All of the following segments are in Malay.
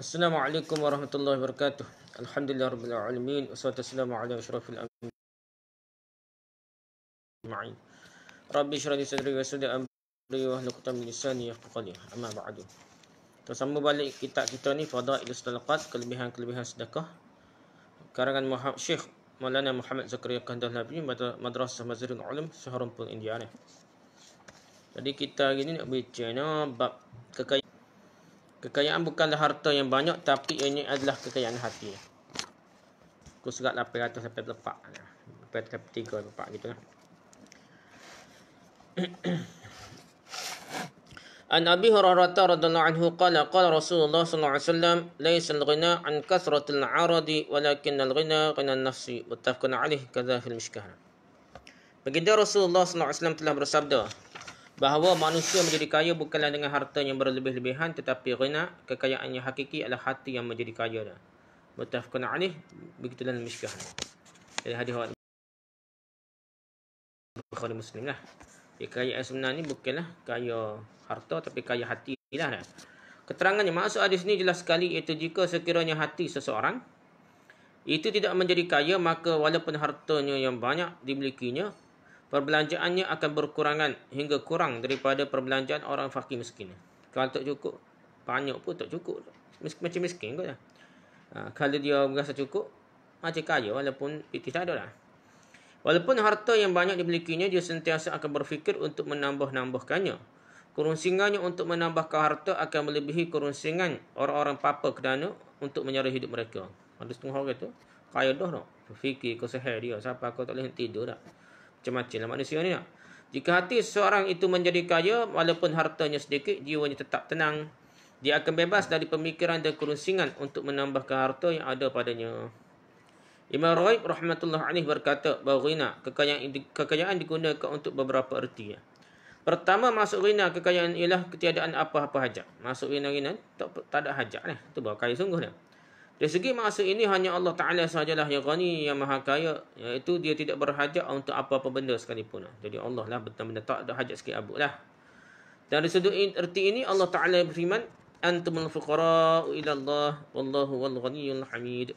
Assalamualaikum warahmatullahi wabarakatuh. Alhamdulillahirabbil alamin wassalatu wassalamu ala asyrafil anbiya'i. Rabbi shrah li sadri wa yassir li amri wahlul 'uqdatam min lisani yafqahu qawli. Amma ba'du. Tersambung balik kitab kita ni Fadailus Sadaqat, kelebihan-kelebihan sedekah. Karangan Syekh Maulana Muhammad Zakaria Kandahlawi, Madrasah Mazharul Ulum, Saharanpur, India ni. Jadi kita hari ni nak bincang bab kekayaan. Kekayaan bukanlah harta yang banyak, tapi ini adalah kekayaan hati. Aku surat 800 sampai 4. Sampai 3 4 gitu lah. An Abi Hurairah radhiyallahu anhu qala qala Rasulullah sallallahu alaihi wasallam laisa al-ghina an kathratil 'aradi walakin al-ghina ghina an-nafsi muttafaqun alaih kadza fil mishkah. Baginda Rasulullah sallallahu alaihi wasallam telah bersabda bahawa manusia menjadi kaya bukanlah dengan harta yang berlebih-lebihan, tetapi ghina, kekayaan yang hakiki adalah hati yang menjadi kaya dah. Muttafaqun alaih, begitulah al-mishkah. Jadi hadis riwayat Bukhari Muslim lah. Kekayaan sebenarnya bukanlah kaya harta, tapi kaya hati lah. Keterangannya, maksud hadis ni jelas sekali, iaitu jika sekiranya hati seseorang itu tidak menjadi kaya, maka walaupun hartanya yang banyak dimilikinya, perbelanjaannya akan berkurangan hingga kurang daripada perbelanjaan orang fakir miskin. Kalau tak cukup, banyak pun tak cukup. Macam miskin kot lah. Kalau dia berasa cukup, macam kaya walaupun itu tak ada lah. Walaupun harta yang banyak dimilikinya, dia sentiasa akan berfikir untuk menambah-nambahkannya. Kerunsingannya untuk menambahkan harta akan melebihi kerunsingan orang-orang papa kerana untuk menyara hidup mereka. Ada setengah orang tu, kaya dah tak? Berfikir ke seher dia, siapa kau tak boleh tidur tak? Macam-macam lah manusia ni tak? Jika hati seseorang itu menjadi kaya, walaupun hartanya sedikit, jiwanya tetap tenang. Dia akan bebas dari pemikiran dan kerunsingan untuk menambahkan harta yang ada padanya. Imam Raib rahmatullah alaih berkata bahawa ghina, kekayaan digunakan untuk beberapa erti. Pertama, masuk ghina, kekayaan ialah ketiadaan apa-apa hajat. Masuk ghina tak ada hajat lah. Itu bahawa kaya sungguh lah. Dari segi maksud ini, hanya Allah Ta'ala sahajalah yang ghani, yang maha kaya, iaitu dia tidak berhajat untuk apa-apa benda sekalipun. Jadi Allah lah benar-benar tak ada hajat sikit abuk lah. Dan dari sudut erti ini, Allah Ta'ala berfirman, Antumul fuqara'u ila Allah, wallahu wal ghaniyul hamid.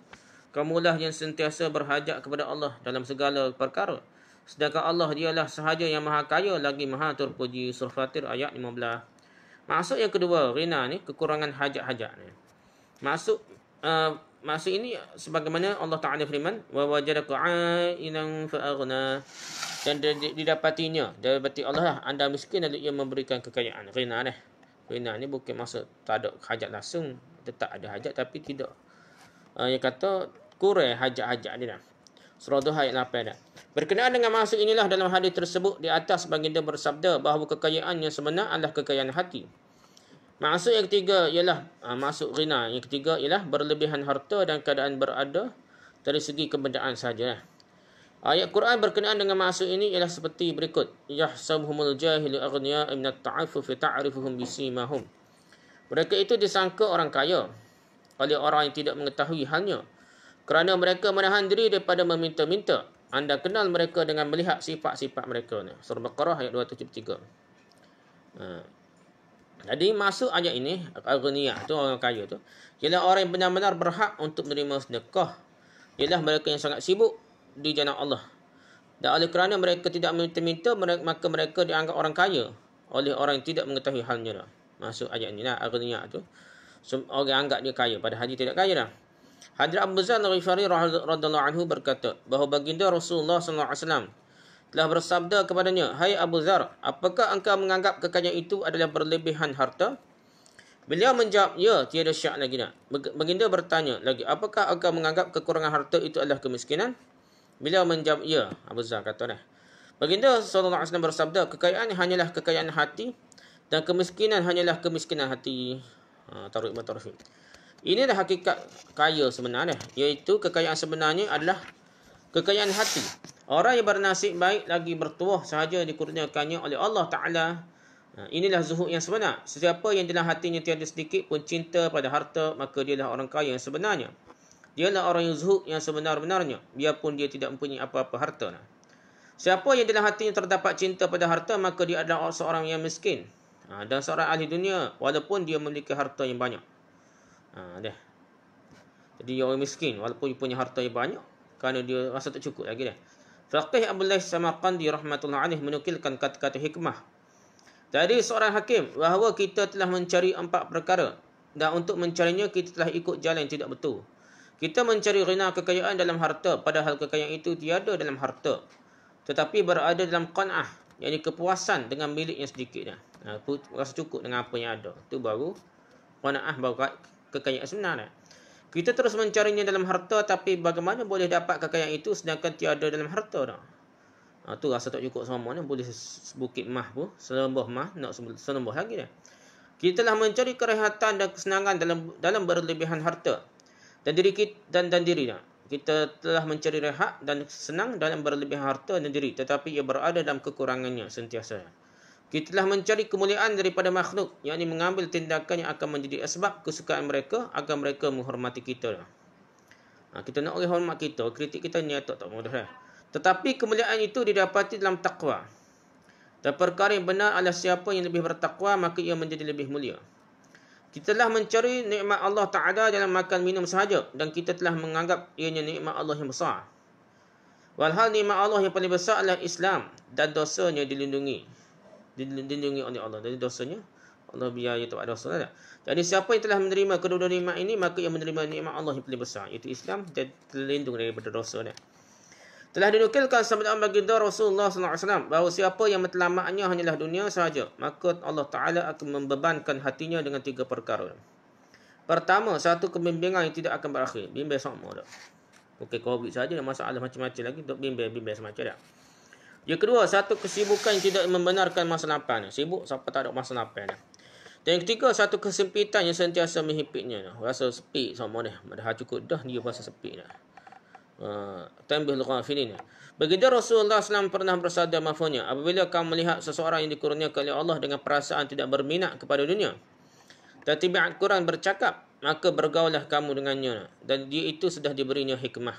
Kamulah yang sentiasa berhajat kepada Allah dalam segala perkara. Sedangkan Allah dialah sahaja yang maha kaya, lagi maha terpuji. Surah Fatir ayat 15. Maksud yang kedua, ghina ni, kekurangan hajat-hajat ni. Maksud ini sebagaimana Allah Ta'ala firman, wa wajadaka 'ailan fa'aghna, dan didapatinya dapati Allah lah, anda miskin lalu ia memberikan kekayaan. Ghina ni. Ghina ni bukan maksud tak ada hajat langsung, tetap ada hajat tapi tidak yang kata kurang hajat-hajat ni dah. Surah Duha ayat 8 dah. Berkenaan dengan maksud inilah dalam hadis tersebut di atas baginda bersabda bahawa kekayaan yang sebenar adalah kekayaan hati. Maksud yang ketiga ialah maksud ghina. Yang ketiga ialah berlebihan harta dan keadaan berada dari segi kebendaan sahaja. Ayat Quran berkenaan dengan maksud ini ialah seperti berikut. Yahsabuhumul jahilu aghniya min at-ta'affuf ta'rifuhum bisimahum. Mereka itu disangka orang kaya oleh orang yang tidak mengetahui halnya, kerana mereka menahan diri daripada meminta-minta. Anda kenal mereka dengan melihat sifat-sifat mereka. Surah Baqarah ayat 273. Jadi maksud ayat ini, aghniyah tu, orang kaya tu, ialah orang yang benar-benar berhak untuk menerima sedekah. Ialah mereka yang sangat sibuk di jalan Allah. Dan oleh kerana mereka tidak meminta-minta, maka mereka dianggap orang kaya oleh orang yang tidak mengetahui halnya. Maksud ayat ini lah, aghniyah tu. Orang anggap dia kaya, padahal dia tidak kaya dah. Hadrat Abu Dzar Al-Ghifari radhiyallahu anhu berkata bahawa baginda Rasulullah sallallahu alaihi wasallam telah bersabda kepadanya, "Hai Abu Dzar, apakah engkau menganggap kekayaan itu adalah berlebihan harta?" Beliau menjawab, "Ya, tiada syak lagi nak." Baginda bertanya lagi, "Apakah engkau menganggap kekurangan harta itu adalah kemiskinan?" Beliau menjawab, "Ya." Abu Dzar kata dah. Baginda sallallahu alaihi wasallam bersabda, "Kekayaan hanyalah kekayaan hati dan kemiskinan hanyalah kemiskinan hati." Tarik matarfi. Inilah hakikat kaya sebenarnya, iaitu kekayaan sebenarnya adalah kekayaan hati. Orang yang bernasib baik lagi bertuah sahaja dikurniakannya oleh Allah Ta'ala. Inilah zuhud yang sebenar. Sesiapa yang dalam hatinya tiada sedikit pun cinta pada harta, maka dialah orang kaya yang sebenarnya. Dialah orang yang zuhud yang sebenar-benarnya, biarpun dia tidak mempunyai apa-apa harta. Siapa yang dalam hatinya terdapat cinta pada harta, maka dia adalah seorang yang miskin dan seorang ahli dunia, walaupun dia memiliki harta yang banyak. Dah. Jadi orang miskin walaupun dia punya harta yang banyak, kerana dia rasa tak cukup lagi dah. Faqih Abu Lays Samarqandi rahmatullah alaih menukilkan kata-kata hikmah dari seorang hakim bahawa kita telah mencari 4 perkara dan untuk mencarinya kita telah ikut jalan yang tidak betul. Kita mencari ghina kekayaan dalam harta padahal kekayaan itu tiada dalam harta tetapi berada dalam qan'ah, yakni kepuasan dengan milik yang sedikit dah. Rasa cukup dengan apa yang ada. Itu baru qan'ah, baru kekayaan sebenar dah. Kita terus mencarinya dalam harta tapi bagaimana boleh dapat kekayaan itu sedangkan tiada dalam harta dah. Tu rasa tak cukup sama ni, boleh sebukit mah pun, selembah mah, nak selembah lagi dah. Kita telah mencari kerehatan dan kesenangan dalam berlebihan harta dan diri kita dan diri dah. Kita telah mencari rehat dan senang dalam berlebihan harta dan diri tetapi ia berada dalam kekurangannya sentiasa. Kita telah mencari kemuliaan daripada makhluk, yakni mengambil tindakan yang akan menjadi sebab kesukaan mereka agar mereka menghormati kita dah. Kita nak orang hormat kita, kritik kita ni tak mudah dah. Tetapi kemuliaan itu didapati dalam takwa. Dan perkara yang benar adalah siapa yang lebih bertakwa maka ia menjadi lebih mulia. Kita telah mencari nikmat Allah Ta'ala dalam makan minum sahaja dan kita telah menganggap ianya nikmat Allah yang besar. Walhal nikmat Allah yang paling besar adalah Islam dan dosanya dilindungi oleh Allah. Jadi dosanya Allah biar ia tak ada dosa dah. Jadi siapa yang telah menerima kedua-dua nikmat ini maka ia menerima nikmat Allah yang paling besar, iaitu Islam, dan terlindung daripada dosa dah. Telah dinukilkan sabda baginda Rasulullah SAW bahawa siapa yang matlamatnya hanyalah dunia sahaja, maka Allah Ta'ala akan membebankan hatinya dengan 3 perkara. Pertama, satu kebimbangan yang tidak akan berakhir. Bimbang sama dah. Bukan COVID saja, masalah macam-macam lagi untuk bimbang semacam dah. Yang kedua, satu kesibukan yang tidak membenarkan masa lapang. Sibuk siapa tak ada masa lapang dah. Dan yang ketiga, satu kesempitan yang sentiasa menghipitnya. Rasa sepi sama dah. Dah cukup dah dia rasa sepi dah. Tambihul ghafilin. Baginda Rasulullah SAW pernah bersabda mafhunya, apabila kamu melihat seseorang yang dikurniakan oleh Allah dengan perasaan tidak berminat kepada dunia dan tabiat Quran bercakap, maka bergaullah kamu dengannya dan dia itu sudah diberinya hikmah.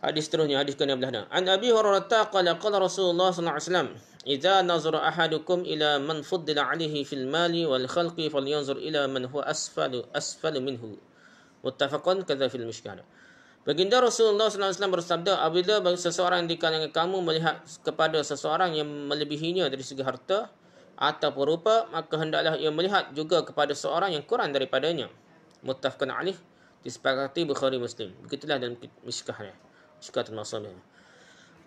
Hadis seterusnya, hadis ke-16. An Abi Hurairah qala qala Rasulullah sallallahu alaihi wasallam, "Idza nazara ahadukum ila man fuddila 'alaihi fil mali wal khalqi falyanzur ila man huwa asfalu minhu." Muttafaqun kadza fil Mishkan. Baginda Rasulullah sallallahu alaihi wasallam bersabda, apabila seseorang di kalangan kamu melihat kepada seseorang yang melebihinya dari segi harta atau rupa, maka hendaklah ia melihat juga kepada seorang yang kurang daripadanya. Muttafaqun alaih, disepakati Bukhari Muslim. Begitulah dalam Mishkah. Syukatul Masabih.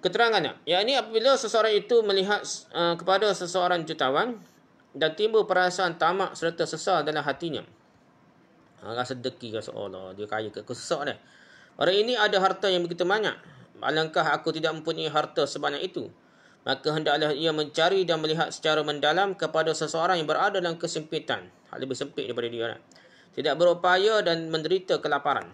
Keterangannya, yakni apabila seseorang itu melihat kepada seseorang jutawan dan timbul perasaan tamak serta sesal dalam hatinya. Rasa deki, rasa Allah dia kaya ke kesesak dah. Orang ini ada harta yang begitu banyak. Alangkah aku tidak mempunyai harta sebanyak itu. Maka hendaklah ia mencari dan melihat secara mendalam kepada seseorang yang berada dalam kesempitan. Hal lebih sempit daripada dia. Tidak berupaya dan menderita kelaparan.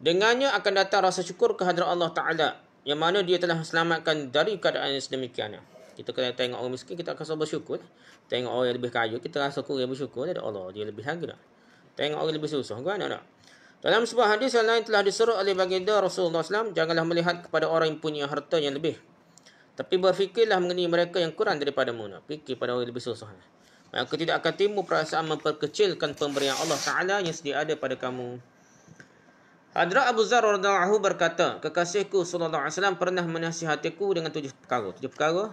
Dengannya akan datang rasa syukur kehadrat Allah Ta'ala, yang mana dia telah selamatkan dari keadaan yang sedemikian. Kita kena tengok orang miskin, kita akan bersyukur. Tengok orang yang lebih kaya, kita rasa kurang bersyukur. Ada Allah, dia lebih harga. Tengok orang lebih susah, kan tak? Dalam sebuah hadis yang lain telah disuruh oleh baginda Rasulullah SAW, janganlah melihat kepada orang yang punya harta yang lebih, tapi berfikirlah mengenai mereka yang kurang daripadamu. Fikir pada orang yang lebih susah. Maka tidak akan timbul perasaan memperkecilkan pemberian Allah Ta'ala yang sedia ada pada kamu. Hadrat Abu Dzar radhiyallahu anhu berkata, kekasihku sallallahu alaihi wasallam pernah menasihatiku dengan 7 perkara. 7 perkara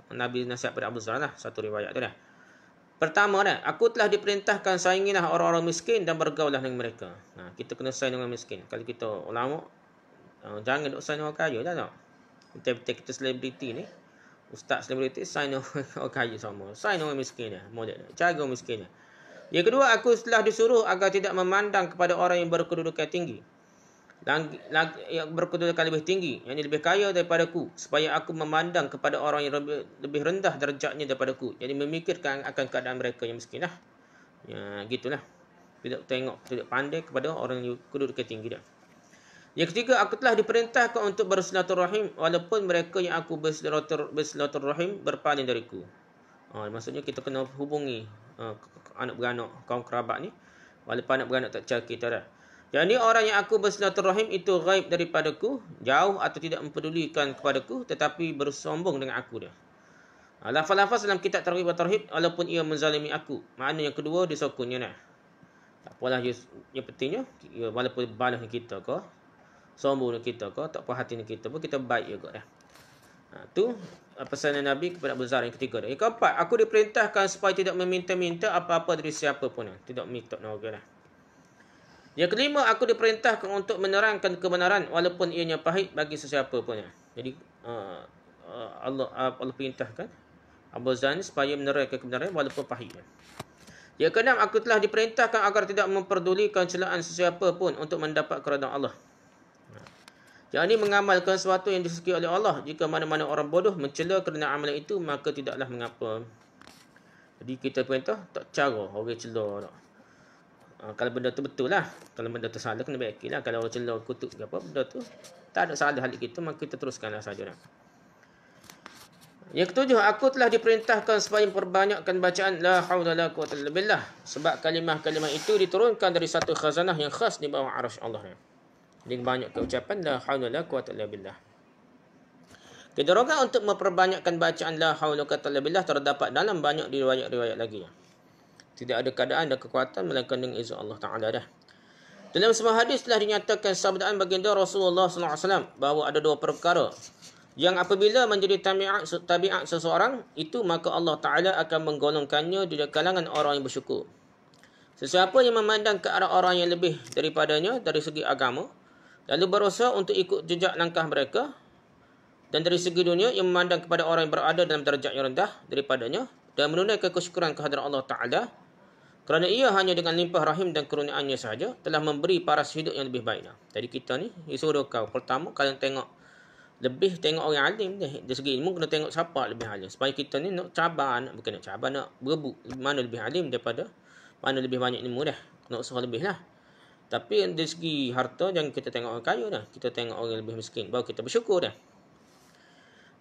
Nabi nasihat pada Abu Dzar lah, satu riwayat tu dah. Pertama dah, aku telah diperintahkan saingilah orang-orang miskin dan bergaulah dengan mereka. Kita kena saing dengan miskin. Kalau kita ulama, jangan duk saing orang kaya dah tak. Betul-betul kita selebriti ni, ustaz selebriti saing orang kaya sama. Saing orang miskin dah, molek dah. Jaga orang miskin dah. Yang kedua, aku telah disuruh agar tidak memandang kepada orang yang berkedudukan tinggi. Yang berkedudukan lebih tinggi, yang lebih kaya daripadaku, supaya aku memandang kepada orang yang lebih rendah darjatnya daripadaku, jadi memikirkan akan keadaan mereka yang miskin lah. Ya, gitulah. Tidak pandai kepada orang yang kedudukan tinggi dah. Yang ketiga, aku telah diperintahkan untuk bersilaturahim walaupun mereka yang aku bersilaturahim berpaling dariku. Maksudnya kita kena hubungi anak beranak, kaum kerabat ni, walaupun anak beranak tak cari kita dah. Jadi orang yang aku bersilaturahim itu ghaib daripadaku, jauh atau tidak mempedulikan kepadaku, tetapi bersombong dengan aku dah. Lafaz-lafaz dalam kitab Targhib wa Tarhib, walaupun ia menzalimi aku. Makna yang kedua disokonnya nah. Tak apalah yang pentingnya walaupun balas kita ke, sombong kita ke, tak puas hati kita pun kita baik juga dah. Tu pesanan Nabi kepada Abu Zar yang ketiga dah. Yang keempat, aku diperintahkan supaya tidak meminta-minta apa-apa dari siapa pun. Tidak minta orang dah. Yang kelima, aku diperintahkan untuk menerangkan kebenaran walaupun ianya pahit bagi sesiapa pun. Jadi Allah perintahkan Abu Zar supaya menerangkan kebenaran walaupun pahit. Yang keenam, aku telah diperintahkan agar tidak memperdulikan celaan sesiapa pun untuk mendapat keridaan Allah. Yang ini mengamalkan sesuatu yang disukai oleh Allah. Jika mana-mana orang bodoh mencela kerana amalan itu, maka tidaklah mengapa. Jadi kita perintah tak cara orang cela tak. Kalau benda tu betul lah. Kalau benda tu salah, kena baiki lah. Kalau orang cela kutuk ke apa, benda tu tak ada salah hal kita, maka kita teruskanlah saja. Yang ketujuh, aku telah diperintahkan supaya memperbanyakkan bacaan la haula la quwwata illa billah. Sebab kalimah-kalimah itu diturunkan dari satu khazanah yang khas di bawah arasy Allah. Jadi banyak ucapan la haula la quwwata illa billah. Kedorongan untuk memperbanyakkan bacaan la haula la quwwata illa billah terdapat dalam banyak riwayat-riwayat lagi. Tidak ada keadaan dan kekuatan melainkan dengan izin Allah Taala dah. Dalam sebuah hadis telah dinyatakan sabdaan baginda Rasulullah SAW bahawa ada dua perkara yang apabila menjadi tabiat seseorang itu, maka Allah Ta'ala akan menggolongkannya di kalangan orang yang bersyukur. Sesiapa yang memandang ke arah orang yang lebih daripadanya dari segi agama, lalu berusaha untuk ikut jejak langkah mereka, dan dari segi dunia yang memandang kepada orang yang berada dalam darjat yang rendah daripadanya, dan menunaikan kesyukuran kehadiran Allah Ta'ala, kerana ia hanya dengan limpah rahim dan kurniaannya sahaja telah memberi paras hidup yang lebih baik. Jadi kita ni disuruh kau, pertama kalian tengok orang alim ni. Dari segi ilmu kena tengok siapa lebih alim. Supaya kita ni nak berebut mana lebih alim daripada mana lebih banyak ilmu dah. Nak usaha lebih lah. Tapi dari segi harta jangan kita tengok orang kaya dah. Kita tengok orang lebih miskin. Baru kita bersyukur dah.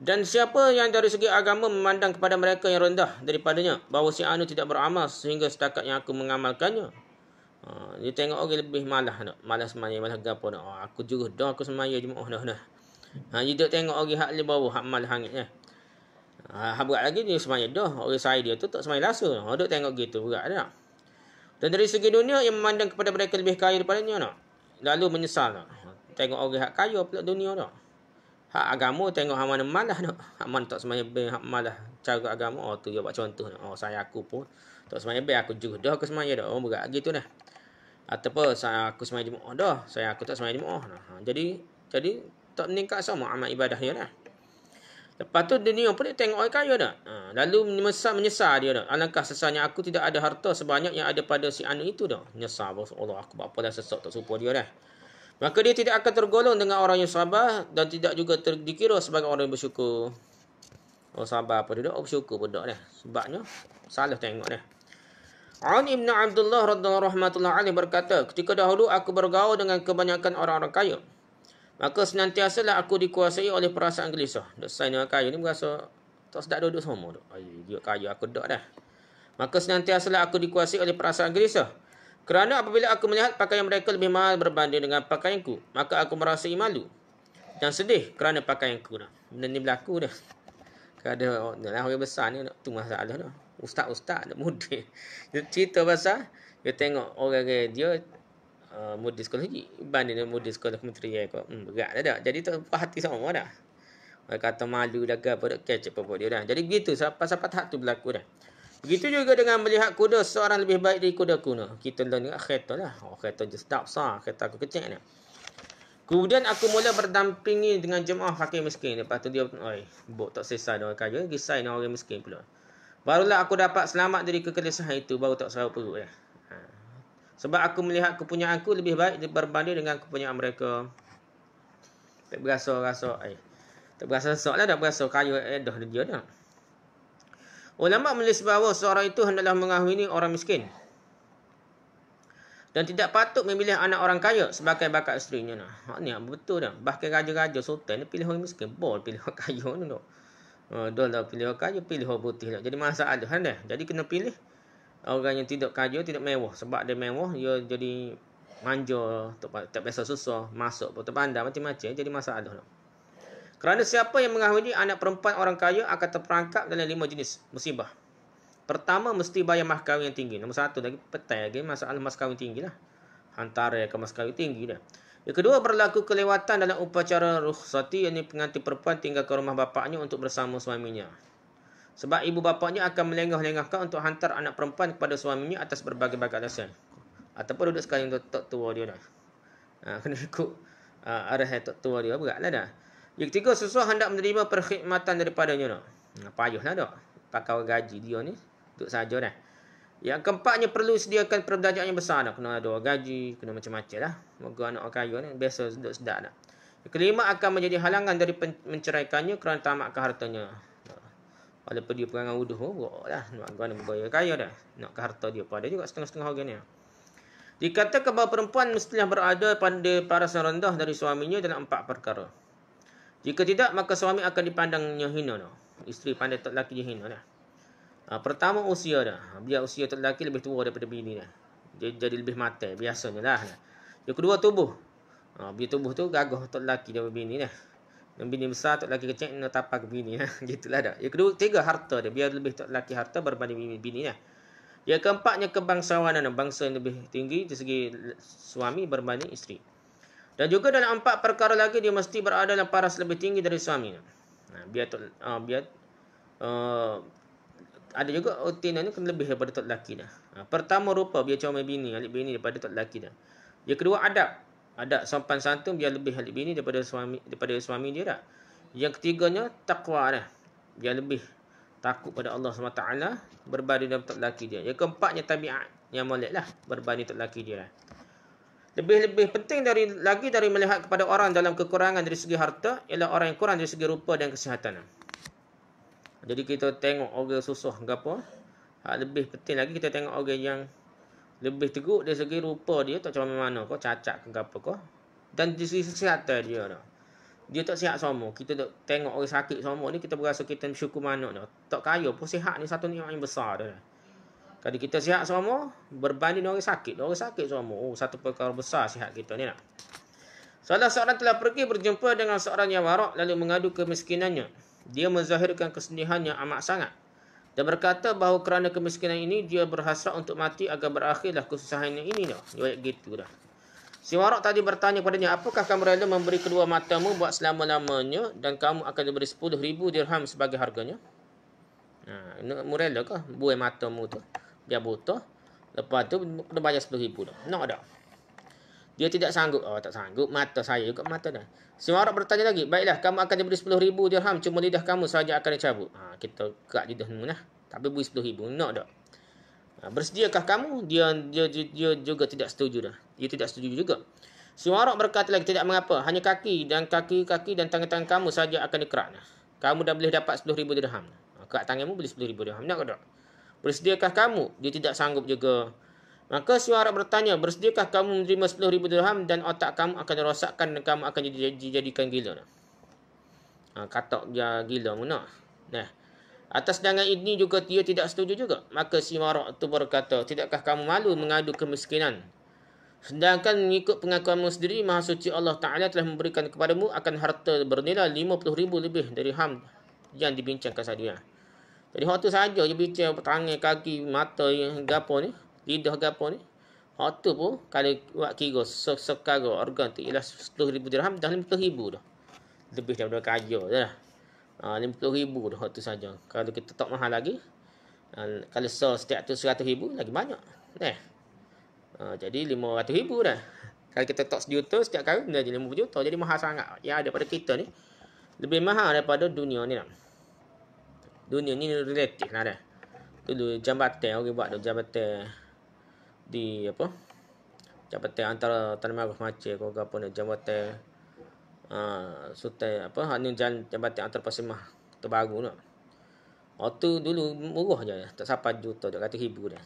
Dan siapa yang dari segi agama memandang kepada mereka yang rendah daripadanya, bahawa si anu tidak beramal sehingga setakat yang aku mengamalkannya. Dia tengok orang lebih malas semaya, malas gapo dah. Aku juga dah aku semaya Jumaat dah. Dia tengok orang hak di bawah, hak malas hangit. Berat lagi dia semaya dah. Orang saya dia tu tak semaya rasa. Dia tengok gitu, berat dah. Dan dari segi dunia yang memandang kepada mereka lebih kaya daripadanya dah. Lalu menyesal dah. Tengok orang hak kaya pula dunia dah. Hak agama tengok hak mana malas dah. Hak mana tak semaya hak malas cara agama. Tu dia buat contoh dah. Saya aku pun tak semaya aku juga dah aku semaya dah. Berat gitu dah. Ataupun saya aku semaya Jumaat dah. Aku tak semaya Jumaat. Jadi tak meningkat sama amal ibadahnya dah. Lepas tu dunia pun dia tengok orang kaya dah. Lalu menyesal dia dah. Alangkah sesalnya aku tidak ada harta sebanyak yang ada pada si anu itu dah. Menyesal, Allah aku buat apa dah sesak tak serupa dia dah. Maka dia tidak akan tergolong dengan orang yang sabar dan tidak juga dikira sebagai orang yang bersyukur. Orang sabar apa dia dah? Bersyukur pun dah. Sebabnya salah tengok dah. An Ibn Abdullah radhiyallahu anhu berkata, ketika dahulu aku bergaul dengan kebanyakan orang-orang kaya. Maka senantiasalah aku dikuasai oleh perasaan gelisah. Saya ni kaya ni berasa tak sedap duduk sama. Dia kaya aku dak dah. Maka senantiasalah aku dikuasai oleh perasaan gelisah. Kerana apabila aku melihat pakaian mereka lebih mahal berbanding dengan pakaianku, maka aku merasai malu dan sedih kerana pakaianku dah. Benda ni berlaku dah. Kada orang besar ni tu masalah dah. Ustaz-ustaz nak mudik. Dia cerita pasal dia tengok orang dia murid sekolah haji banding dengan murid sekolah kementerian kau berat dah. Jadi tak puas hati sama dah. Orang kata malu dah ke apa dak catch apa dia dah. Jadi begitu siapa-siapa tahap tu berlaku dah. Begitu juga dengan melihat kuda seorang lebih baik dari kuda kuna. Kita learn kereta lah. Kereta je sedap sah. Kereta aku kecil ni. Kemudian aku mula berdampingi dengan jemaah fakir miskin. Lepas tu dia, bok tak selesai dengan orang kaya. Gisai dengan orang miskin pula. Barulah aku dapat selamat dari kegelisahan itu. Baru tak serau perut. Sebab aku melihat kepunyaanku lebih baik berbanding dengan kepunyaan mereka. Tak berasa tak berasa sok lah. Tak berasa kaya dah dia dah. Ulama menulis bahawa seorang itu hendaklah mengahwini orang miskin. Dan tidak patut memilih anak orang kaya sebagai bakal isterinya. Ni betul dah. Bahkan raja-raja sultan dia pilih orang miskin. Boleh pilih orang kaya ni dah. Dah lah pilih orang kaya, pilih orang putih lah. Jadi masalah dah. Jadi kena pilih orang yang tidak kaya, tidak mewah. Sebab dia mewah, dia jadi manja, tak biasa susah, masuk pun terpandang macam-macam. Jadi masalah dah. Kerana siapa yang mengahwini anak perempuan orang kaya akan terperangkap dalam 5 jenis musibah. Pertama, mesti bayar mas kahwin yang tinggi. Nombor 1 lagi, petai lagi masalah mas kahwin tinggi lah. Hantar ke mas kahwin tinggi dah. Yang kedua, berlaku kelewatan dalam upacara rukhsati, yang pengantin perempuan tinggal ke rumah bapaknya untuk bersama suaminya. Sebab ibu bapaknya akan melengah-lengahkan untuk hantar anak perempuan kepada suaminya atas berbagai-bagai alasan. Ataupun duduk sekali untuk tok tua dia dah. Kena ikut arahan tok tua dia, beratlah dah. Yang ketiga, seseorang hendak menerima perkhidmatan daripadanya dah. Payahlah dah. Pakai gaji dia ni, duduk saja dah. Yang keempatnya, perlu sediakan perbelanjaan yang besar dah. Kena ada gaji, kena macam-macam lah. Moga anak orang kaya ni biasa duduk sedap dah. Yang kelima, akan menjadi halangan dari menceraikannya kerana tamakkan hartanya. Walaupun dia perangai uduh, lah. Nak guna bergaya kaya dah. Nak ke harta dia pada juga setengah-setengah orang ni. Dikatakan bahawa perempuan mestilah berada pada paras yang rendah dari suaminya dalam 4 perkara. Jika tidak, maka suami akan dipandangnya hina dah. Isteri pandai tok lelaki dia hina dah. Pertama, usia dah. Biar usia tok lelaki lebih tua daripada bini dah. Dia jadi lebih mati biasanya lah. Yang kedua, tubuh. Biar tubuh tu gagah tok lelaki daripada bini dah. Dan bini besar tok lelaki kecil nak tapak ke bini lah. Gitulah dah. Yang kedua, tiga, harta dia. Biar lebih tok lelaki harta berbanding bini dah. Yang keempatnya, kebangsawanan. Bangsa yang lebih tinggi dari segi suami berbanding isteri. Dan juga dalam 4 perkara lagi, dia mesti berada dalam paras lebih tinggi dari suami. Ada juga otina ni kena lebih daripada tok lelaki dah. Pertama, rupa, biar comel bini, alik bini daripada tok lelaki dah. Yang kedua, adab. Adab sopan santun, biar lebih alik bini daripada suami dia dah. Yang ketiganya, takwa dah. Biar lebih takut pada Allah SWT berbanding dengan tok lelaki dia. Yang keempatnya, tabiat yang molek lah berbanding tok lelaki dia dah. Lebih-lebih penting lagi dari melihat kepada orang dalam kekurangan dari segi harta, ialah orang yang kurang dari segi rupa dan kesihatan. Jadi kita tengok orang susah ke apa, lebih penting lagi kita tengok orang yang lebih teruk dari segi rupa dia, tak macam mana kau, cacat ke apa kau, dan dari segi kesihatan dia dah. Dia tak sihat semua. Kita tengok orang sakit semua ni, kita berasa kita bersyukur mana dah. Tak kaya pun sihat ni satu nikmat yang besar dah. Kalau kita sihat semua, berbanding orang sakit. Orang sakit semua. Satu perkara besar sihat kita ni nak. Salah seorang telah pergi berjumpa dengan seorang yang warak lalu mengadu kemiskinannya. Dia menzahirkan kesedihannya amat sangat. Dan berkata bahawa kerana kemiskinan ini, dia berhasrat untuk mati agar berakhirlah kesusahannya ini dah. Dia gitu dah. Si warak tadi bertanya padanya, apakah kamu rela memberi kedua matamu buat selama-lamanya dan kamu akan diberi 10,000 dirham sebagai harganya? Kamu rela kah buai matamu tu? Dia buta. Lepas tu kena bayar 10,000 dah. Nak tak? Dia tidak sanggup. Tak sanggup. Mata saya juga mata dah. Si warak bertanya lagi. Baiklah, kamu akan diberi 10,000 dirham. Cuma lidah kamu sahaja akan dicabut. Kita kerak lidah ni lah. Tapi beri 10,000. Nak tak? Bersediakah kamu? Dia juga tidak setuju dah. Dia tidak setuju juga. Si warak berkata lagi, tidak mengapa. Hanya kaki dan tangan-tangan kamu sahaja akan dikerak. Kamu dah boleh dapat 10,000 dirham. Kerak tanganmu beli 10,000 dirham. Nak tak? Bersediakah kamu? Dia tidak sanggup juga. Maka si warak bertanya, bersediakah kamu menerima 10,000 dirham dan otak kamu akan dirosakkan dan kamu akan dijadikan gila? Katak dia gila mana? Atas dengan ini juga dia tidak setuju juga. Maka si warak itu berkata, tidakkah kamu malu mengadu kemiskinan? Sedangkan mengikut pengakuanmu sendiri, Maha Suci Allah Ta'ala telah memberikan kepadamu akan harta bernilai 50,000 lebih dirham yang dibincangkan sahaja. Jadi hak tu saja je bincang tangan, kaki, mata yang gapo ni, lidah gapo ni. Hak tu pun kalau buat kira sekarang organ tu ialah 10,000 dirham dah 50,000 dah. Lebih daripada kaya dah. 50,000 dah hak tu saja. Kalau kita tak mahal lagi, kalau setiap tu 100,000 lagi banyak. Jadi 500,000 dah. Kalau kita tak sejuta setiap kali dah jadi 50 juta. Jadi mahal sangat. Yang ada pada kita ni lebih mahal daripada dunia ni lah. Dunia ni relatif lah dah. Dulu jambatan orang buat tu, jambatan di apa? Jambatan antara Tanah Merah Macam ke apa ni, jambatan Sultan apa? Hak ni jambatan antara Pasir Mah terbaru nak. Tu dulu murah je, tak sampai juta, tak kata ribu dah.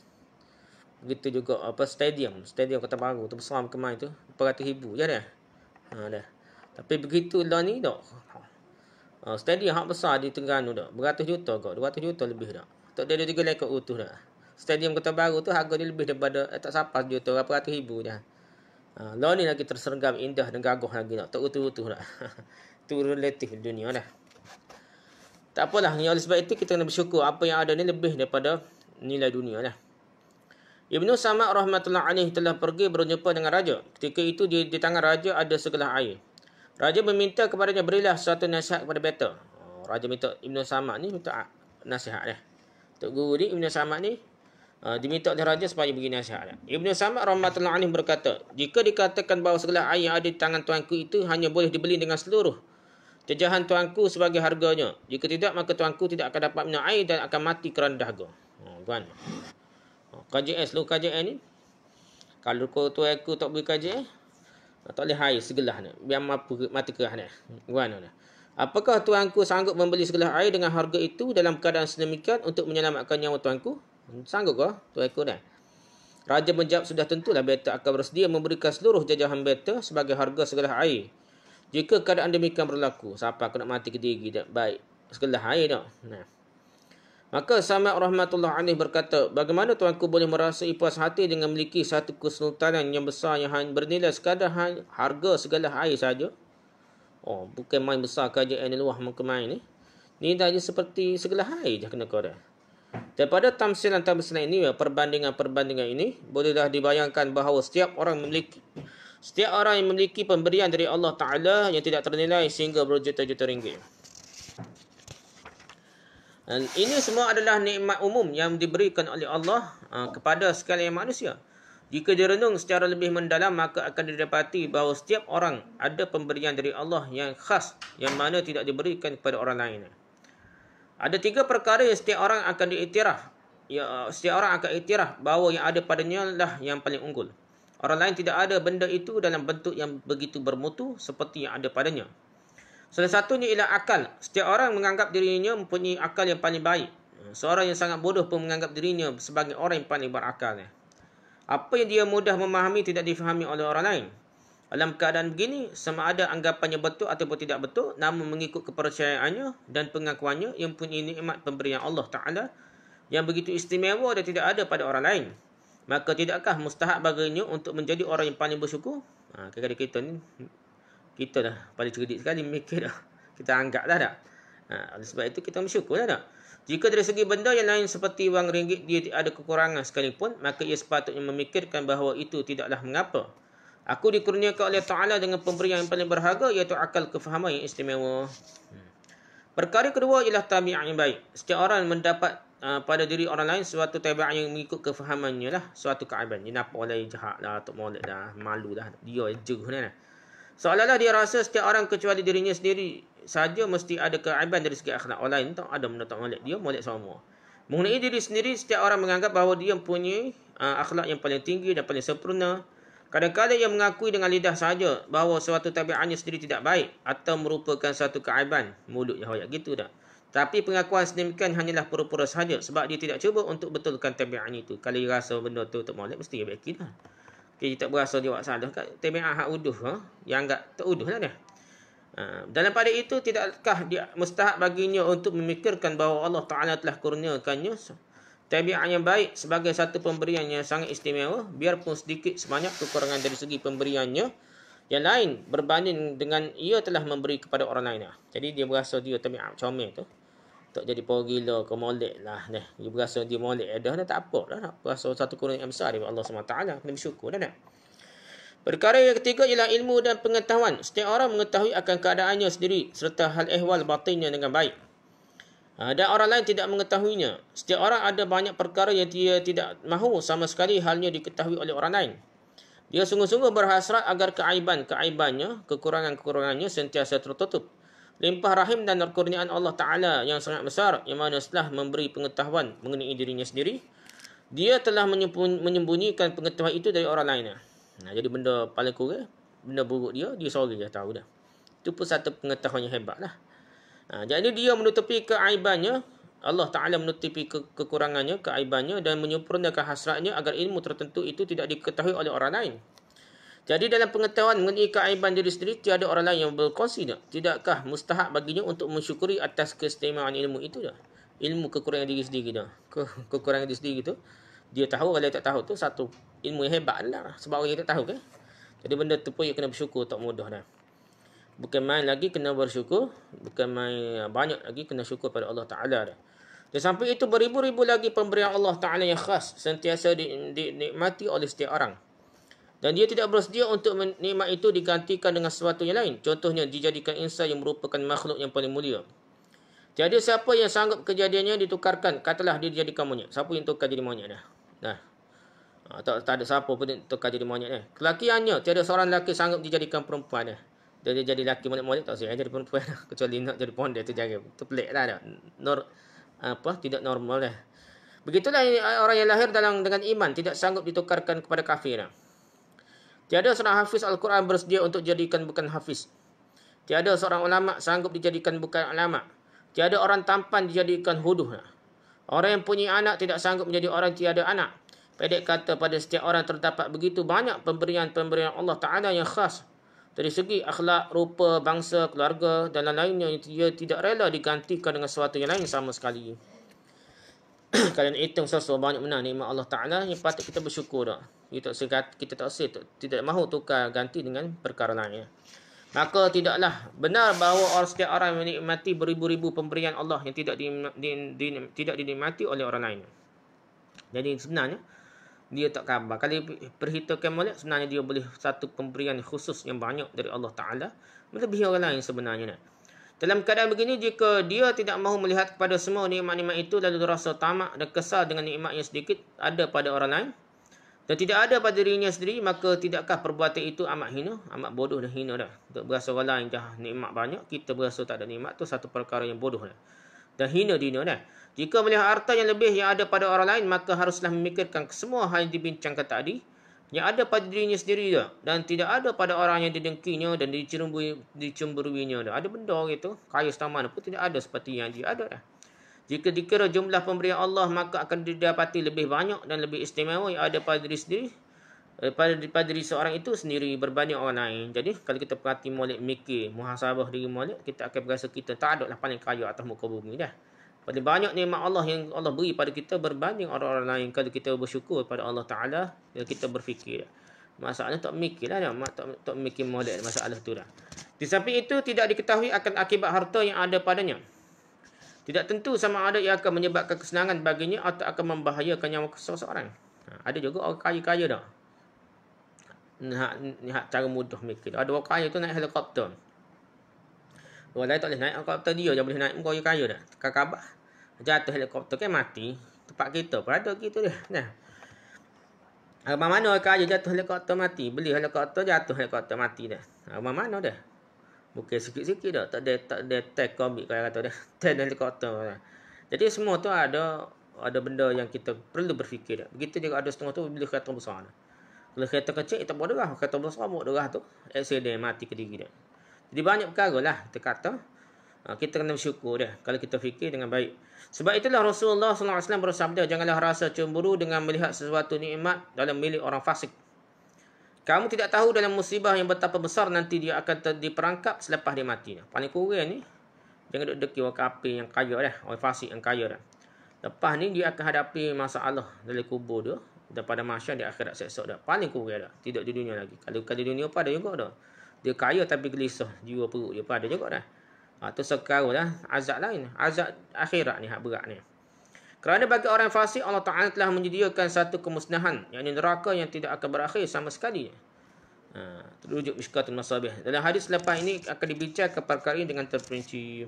Begitu juga apa stadium Kota Baru tu besar kemai tu 400,000 je dah. Dah. Tapi begitu lah ni dah. Stadium hak besar di Terengganu dah. Beratus juta kau, 200 juta lebih dah. Tak ada 3 lekor utuh dah. Stadium Kota Baru tu harga dia lebih daripada tak sampai juta, berapa ratus ribu dah. Lah ni lagi tersergam indah dan gagah lagi dah. Tak utuh-utuh dah. Itu relatif dunia dah. Tak apalah, oleh sebab itu kita kena bersyukur apa yang ada ni lebih daripada nilai dunia lah. Ibnu Sama' rahmatullah alaih telah pergi berjumpa dengan raja. Ketika itu di tangan raja ada segelas air. Raja meminta kepadanya, berilah suatu nasihat kepada beta. Raja minta Ibnu Sama' ni minta nasihat dah. Tok guru ni Ibnu Sama' ni diminta oleh raja supaya bagi nasihat. Ibnu Sama' rahmatullah alaih berkata, jika dikatakan bahawa segelas air yang ada di tangan tuanku itu hanya boleh dibeli dengan seluruh jajahan tuanku sebagai harganya. Jika tidak, maka tuanku tidak akan dapat minum air dan akan mati kerana dahaga. Kan? KJN, seluruh KJN ni, kalau tuanku tak beri KJN, tak boleh air segelas ni. Biar mati kerah ni. Kan? Apakah tuanku sanggup membeli segelas air dengan harga itu dalam keadaan sedemikian untuk menyelamatkan nyawa tuanku? Sanggup ke tuanku ni? Raja menjawab, sudah tentulah beta akan bersedia memberikan seluruh jajahan beta sebagai harga segelas air. Jika keadaan demikian berlaku, siapa aku nak mati ke diri tak baik segelas air tak. Maka Sama' rahmatullah alaih berkata, bagaimana tuanku boleh merasai puas hati dengan memiliki satu kesultanan yang besar yang hanya bernilai sekadar harga segelas air saja? Bukan main besar kerajaan luah muka main ni. Ni dah je seperti segelas air je kena kau dah. Daripada tamsilan ini, perbandingan ini, bolehlah dibayangkan bahawa setiap orang yang memiliki pemberian dari Allah Ta'ala yang tidak ternilai sehingga berjuta-juta ringgit. Dan ini semua adalah nikmat umum yang diberikan oleh Allah kepada sekalian manusia. Jika direnung secara lebih mendalam, maka akan didapati bahawa setiap orang ada pemberian dari Allah yang khas, yang mana tidak diberikan kepada orang lain. Ada 3 perkara yang setiap orang akan diiktiraf. Setiap orang akan iktiraf bahawa yang ada padanya lah yang paling unggul. Orang lain tidak ada benda itu dalam bentuk yang begitu bermutu seperti yang ada padanya. Salah satunya ialah akal. Setiap orang menganggap dirinya mempunyai akal yang paling baik. Seorang yang sangat bodoh pun menganggap dirinya sebagai orang yang paling berakal. Apa yang dia mudah memahami tidak difahami oleh orang lain. Dalam keadaan begini, sama ada anggapannya betul ataupun tidak betul, namun mengikut kepercayaannya dan pengakuannya yang mempunyai nikmat pemberian Allah Ta'ala yang begitu istimewa dan tidak ada pada orang lain. Maka tidakkah mustahak baginya untuk menjadi orang yang paling bersyukur? Kadang-kadang kita ni, kita dah paling cerdik sekali mikir dah. Kita anggap dah tak? Oleh sebab itu kita bersyukur dah tak? Jika dari segi benda yang lain seperti wang ringgit dia ada kekurangan sekalipun, maka ia sepatutnya memikirkan bahawa itu tidaklah mengapa. Aku dikurniakan oleh Ta'ala dengan pemberian yang paling berharga, iaitu akal kefahaman yang istimewa. Perkara kedua ialah tabiat yang baik. Setiap orang mendapat pada diri orang lain suatu tabiat yang mengikut kefahamannya lah, suatu keaiban. Dia nampak orang lain jahat lah, tak molek dah, malu dah, dia jeruh ni lah. Seolah-olah dia rasa setiap orang kecuali dirinya sendiri saja mesti ada keaiban dari segi akhlak. Orang lain tak ada benda tak molek, dia molek semua. Mengenai diri sendiri, setiap orang menganggap bahawa dia mempunyai akhlak yang paling tinggi dan paling sempurna. Kadang-kadang ia mengakui dengan lidah saja bahawa suatu tabiatnya sendiri tidak baik atau merupakan suatu keaiban. Mulut yang hoyak gitu tak. Tapi pengakuan sedemikian hanyalah pura-pura sahaja sebab dia tidak cuba untuk betulkan tabiatnya itu. Kalau dia rasa benda tu tak molek, mesti dia baikin lah. Dia tak berasa dia buat salah. Tabiat hak uduh, yang anggap tak uduh lah dia. Dalam pada itu, tidakkah dia mustahak baginya untuk memikirkan bahawa Allah Ta'ala telah kurniakannya tabiat yang baik sebagai satu pemberian yang sangat istimewa, biarpun sedikit sebanyak kekurangan dari segi pemberiannya yang lain berbanding dengan ia telah memberi kepada orang lain. Jadi dia berasa dia tabiat comel tu tak jadi power gila ke molek lah. Dia berasa dia molek dah tak apa dah. Berasa satu kurniaan yang besar daripada Allah SWT. Kena bersyukur dah. Perkara yang ketiga ialah ilmu dan pengetahuan. Setiap orang mengetahui akan keadaannya sendiri serta hal ehwal batinnya dengan baik. Dan orang lain tidak mengetahuinya. Setiap orang ada banyak perkara yang dia tidak mahu sama sekali halnya diketahui oleh orang lain. Dia sungguh-sungguh berhasrat agar keaibannya, kekurangan-kekurangannya sentiasa tertutup. Limpah rahim dan kurniaan Allah Ta'ala yang sangat besar, yang mana setelah memberi pengetahuan mengenai dirinya sendiri, dia telah menyembunyikan pengetahuan itu dari orang lain. Jadi benda paling kurang, benda buruk dia sorry dia tahu dah. Itu pun satu pengetahuan yang hebat lah. Jadi dia menutupi keaibannya, Allah Ta'ala menutupi kekurangannya, keaibannya dan menyempurnakan hasratnya agar ilmu tertentu itu tidak diketahui oleh orang lain. Jadi dalam pengetahuan mengenai keaiban diri sendiri, tiada orang lain yang berkongsi tak? Tidakkah mustahak baginya untuk mensyukuri atas keistimewaan ilmu itu dah? Ilmu kekurangan diri sendiri dah. Kekurangan diri sendiri tu, dia tahu, kalau tak tahu tu satu ilmu yang hebat lah. Sebab orang yang tak tahu kan. Jadi benda tu pun ia kena bersyukur tak mudah dah. Bukan main lagi kena bersyukur. Bukan main banyak lagi kena syukur pada Allah Ta'ala dah. Dan sampai itu beribu-ribu lagi pemberian Allah Ta'ala yang khas. Sentiasa dinikmati oleh setiap orang. Dan dia tidak bersedia untuk nikmat itu digantikan dengan sesuatu yang lain. Contohnya dijadikan insan yang merupakan makhluk yang paling mulia. Tiada siapa yang sanggup kejadiannya ditukarkan. Katalah dia dijadikan monyet. Siapa yang tukar jadi monyet dah? Nah. Tak ada siapa pun tukar jadi monyet dah. Kelakiannya, tiada seorang lelaki sanggup dijadikan perempuan dah. Dia jadi lelaki monyet-monyet tak usah jadi perempuan dah. Kecuali nak jadi pondek tu jangan. Tu pelik lah dah. Tidak normal dah. Begitulah orang yang lahir dengan iman tidak sanggup ditukarkan kepada kafir dah. Tiada seorang hafiz Al-Quran bersedia untuk jadikan bukan hafiz. Tiada seorang ulama sanggup dijadikan bukan ulama. Tiada orang tampan dijadikan huduh. Orang yang punya anak tidak sanggup menjadi orang tiada anak. Pendek kata, pada setiap orang terdapat begitu banyak pemberian-pemberian Allah Ta'ala yang khas. Dari segi akhlak, rupa, bangsa, keluarga dan lain-lainnya yang dia tidak rela digantikan dengan sesuatu yang lain sama sekali. Kalian hitung sesuatu banyak benar nikmat Allah Ta'ala yang patut kita bersyukur dah. Kita tak usah, tidak mahu tukar ganti dengan perkara lain. Maka tidaklah benar bahawa setiap orang menikmati beribu-ribu pemberian Allah yang tidak dinikmati oleh orang lain. Jadi sebenarnya dia tak khabar. Kalau perhitungkan molek, sebenarnya dia boleh satu pemberian khusus yang banyak dari Allah Ta'ala melebihi orang lain sebenarnya. Dalam keadaan begini, jika dia tidak mahu melihat kepada semua nikmat-nikmat itu lalu rasa tamak dan kesal dengan nikmat yang sedikit ada pada orang lain dan tidak ada pada dirinya sendiri, maka tidakkah perbuatan itu amat hina, amat bodoh dan hina dah. Untuk berasa orang lain dah nikmat banyak, kita berasa tak ada nikmat, tu satu perkara yang bodoh dah. Dan hina dina dah. Jika melihat harta yang lebih yang ada pada orang lain, maka haruslah memikirkan semua hal yang dibincangkan tadi yang ada pada dirinya sendiri dah. Dan tidak ada pada orang yang didengkinya dan dicemburuinya dah. Ada benda gitu, kaya setaman pun tidak ada seperti yang dia ada dah. Jika dikira jumlah pemberian Allah, maka akan didapati lebih banyak dan lebih istimewa yang ada pada diri sendiri, pada diri seorang itu sendiri berbanding orang lain. Jadi kalau kita perhati molek mikir, muhasabah diri molek, kita akan berasa kita tak ada lah paling kaya atas muka bumi dah. Paling banyak nikmat Allah yang Allah beri pada kita berbanding orang-orang lain. Kalau kita bersyukur pada Allah Ta'ala, kita berfikir. Masalahnya tak mikirlah dah. Tak mikir molek masalah tu dah. Di samping itu tidak diketahui akan akibat harta yang ada padanya. Tidak tentu sama ada ia akan menyebabkan kesenangan baginya atau akan membahayakan nyawa seseorang. Ada juga orang kaya-kaya dah. Ni cara mudah mikir. Ada orang kaya tu naik helikopter. Orang lain tak boleh naik helikopter, dia je boleh naik muka kaya dah. Khabar jatuh helikopter kan mati. Tempat kita pun ada gitu dia. Nah. Mana orang kaya jatuh helikopter mati. Beli helikopter jatuh helikopter mati dah. Mana dah. Bukan sikit-sikit dah. Tak ada tag komik kalau kata dah. Tag helikopter dah. Jadi semua tu ada benda yang kita perlu berfikir dah. Begitu juga ada setengah tu beli kereta besar dah. Kalau kereta kecil tak boleh derah. Kereta besar buat derah tu. Aksiden mati ke diri dah. Jadi banyak perkara lah kita kata. Kita kena bersyukur dah. Kalau kita fikir dengan baik. Sebab itulah Rasulullah SAW bersabda, janganlah rasa cemburu dengan melihat sesuatu nikmat dalam milik orang fasik. Kamu tidak tahu dalam musibah yang betapa besar nanti dia akan diperangkap selepas dia mati. Paling kurang ni, jangan duduk orang kafir yang kaya dah. Orang fasik yang kaya dah. Lepas ni dia akan hadapi masalah dalam kubur dia. Dan pada masyarakat di akhirat sesok dah. Paling kurang dah. Tidak di dunia lagi. Kalau di dunia pada juga dah. Dia kaya tapi gelisah. Jiwa perut dia pada juga dah. Itu sekarang dah. Azab lain. Azab akhirat ni hak berat ni. Kerana bagi orang fasik, Allah Ta'ala telah menyediakan satu kemusnahan, yakni neraka yang tidak akan berakhir sama sekali. Terujuk Mishkatul Masabih. Dalam hadis selepas ini akan dibincangkan perkara ini dengan terperinci.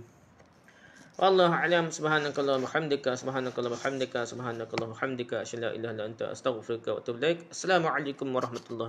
Wallahu a'lam. Subhanakallahumma hamdika, subhanakallahumma hamdika, subhanakallahumma hamdika, asyhadu an la ilaha illa anta, astaghfiruka wa atubu ilaik. Assalamualaikum warahmatullahi